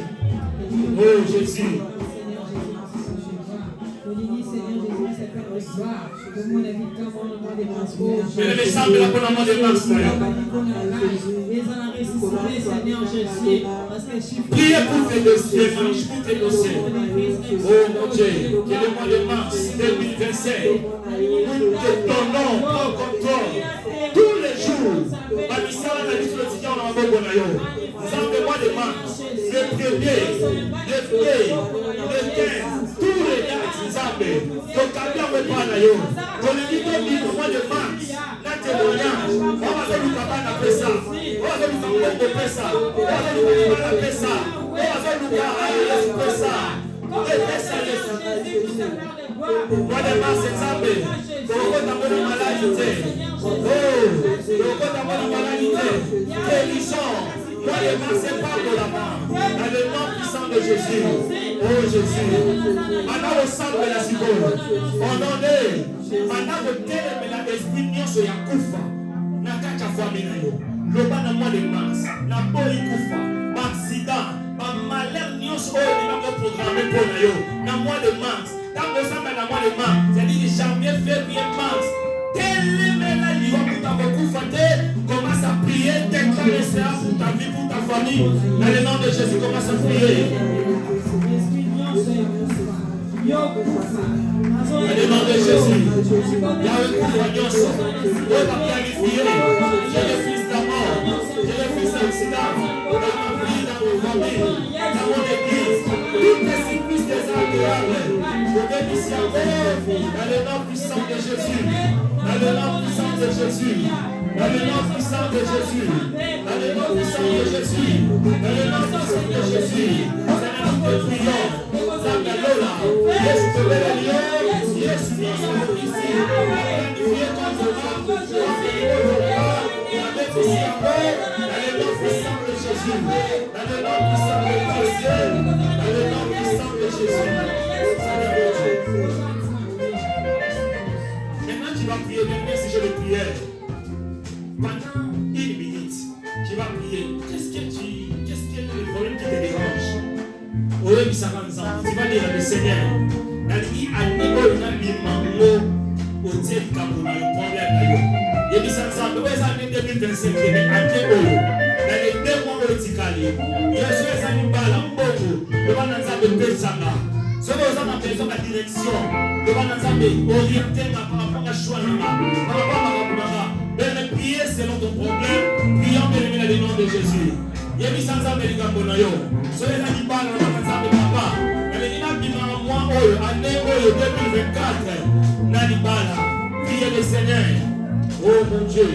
Oh Jésus. Bien-aimé, ça me la bonne mois de mars. Priez pour tes dossiers. Pour tes dossiers. Oh mon Dieu. Que le mois de mars 2027. Ton nom prend contrôle. Tous les jours. Bamisala na biso tika na maboko na yo. Nzambe mois de mars, le 1er, le 2, le 15, tous les dates Nzambe. Tokabi yango epai na yo. Tolingi tobima mois de mars na témoignage. On va faire du tabac na pesa. On va faire du tabac na pesa. On va faire du tabac na pesa. On va faire du tabac na pesa. Mois de mars Nzambe. Tokota mona maladie. Tokota mona maladie. Guérison. Mois de mars c'est pas pour la mort. Dans le nom puissant de Jésus. Oh Jésus. Maintenant au centre de la seconde. On en est. Maintenant au terme de l'esprit nyonso ya kufa. Na kaka famille na yo. Loba na mois de mars. Na boli kufa. Ba accident. Ba malheur nyonso oyo ndako programmé pour na yo. Na mois de mars. Dans le mois de mars. C'est-à-dire janvier, février, mars. Commence à prier, déclarer ça pour ta vie, pour ta famille. Dans le nom de Jésus, commence à prier. Dans le nom de Jésus, il y a un compagnon. On va planifier. J'ai le fils d'amour. J'ai le fils d'accident. Dans ma vie, dans mon famille, dans mon église. Toutes les services désagréables. Dans le nom puissant de Jésus. Dans le nom puissant de Jésus. Dans le nom puissant de Jésus. Dans le nom puissant de Jésus. Dans le nom puissant de Jésus. Seigneur, nous te prions. Zangalola. Yes, tu veux le lion. Yes, nous sommes ici. Planifier ton moment. Avec ici encore. Dans le nom puissant de Jésus. Dans le nom puissant de Dieu. Dans le nom puissant de Jésus. Maintenant, tu vas prier, même si je le prière. Pendant 1 minute, tu vas prier. Qu'est-ce que le problème qui te dérange? Tu vas dire le Seigneur. Nali animo na bimango otie kambo na problème. Yebi sanzambe weza ni 2025 ni ante oyo. Na les 2 mois otikali. Yesu ezali bala mbongo. Bana nzambe pesanga. Soki oza na besoin ya direction, toba na nzambe orienté par rapport à choix par rapport à makambo nanga. Mais prier selon ton problème, prions dans le nom de Jésus. Yebisa nzambe likambo na yo. Soki eza libala na nzambe papa. Mais ina bima moi oyo année oyo 2024 na libala. Priez le Seigneur. Oh mon Dieu.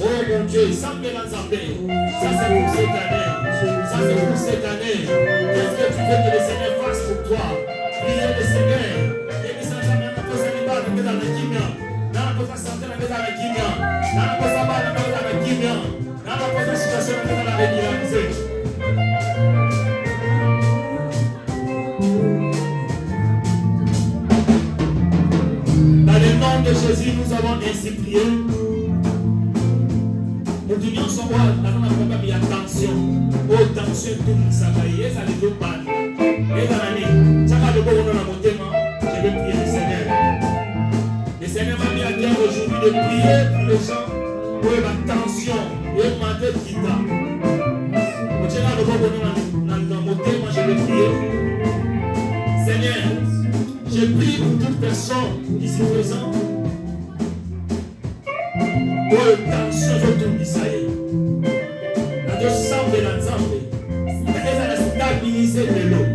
Oh mon Dieu, Sambe Nzambe. Ça c'est pour cette année. Ça c'est pour cette année. Qu'est-ce que tu veux que le Seigneur fasse pour toi? Priez le Seigneur. Et que ça jamais n'a pas ça libère dans la kimia. N'a pas ça santé dans la kimia. N'a pas ça bas dans la kimia. N'a pas ça situation dans la régulariser. Dans le nom de Jésus, nous avons ainsi prié. Nous disons son roi, nous avons un problème d'attention. Oh, tension, tout le monde, ça les deux balles. Et dans l'année, ça va de bon dans mon thème, je vais prier le Seigneur. Le Seigneur m'a mis à cœur aujourd'hui de prier pour les gens pour l'attention et demander qui t'a. Quand tu es là, de bon dans mon thème, je vais prier. Seigneur, je prie pour toute personne ici présente. Pour l'attention de tout Israël. La deux sang de l'ensemble. La stabiliser de l'eau.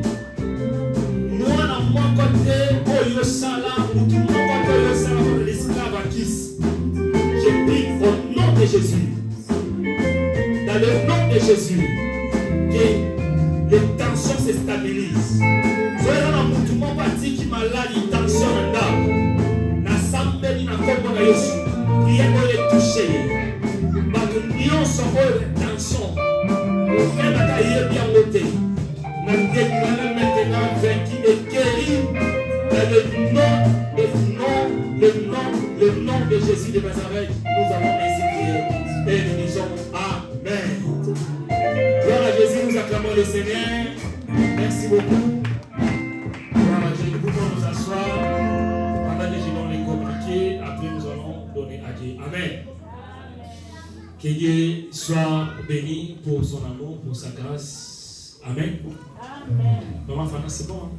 Nous, on a mon côté, pour le salam, pour tout le monde, pour le salam, pour l'esclave à kiss. Je prie au nom de Jésus. Dans le nom de Jésus. Que les tensions se stabilisent. Soyez là, tout le monde va dire qu'il m'a là, les tensions là. Na sambeli na kombo na Yesu. Priez pour les toucher. Parce que nous sommes en tension. Nous faisons la carrière bien montée. Nous déclarons maintenant vaincu et guéri dans le nom de Jésus de Nazareth. Nous avons ainsi prié et nous disons Amen. Gloire à Jésus, nous acclamons le Seigneur. Merci beaucoup. Gloire à Jésus, nous pouvons nous asseoir. Pendant que je donne les communiqués, après nous allons donner à Dieu. Amen. Que Dieu soit béni pour son amour, pour sa grâce. Amen. Amen. Maman Fana, c'est bon. Hein?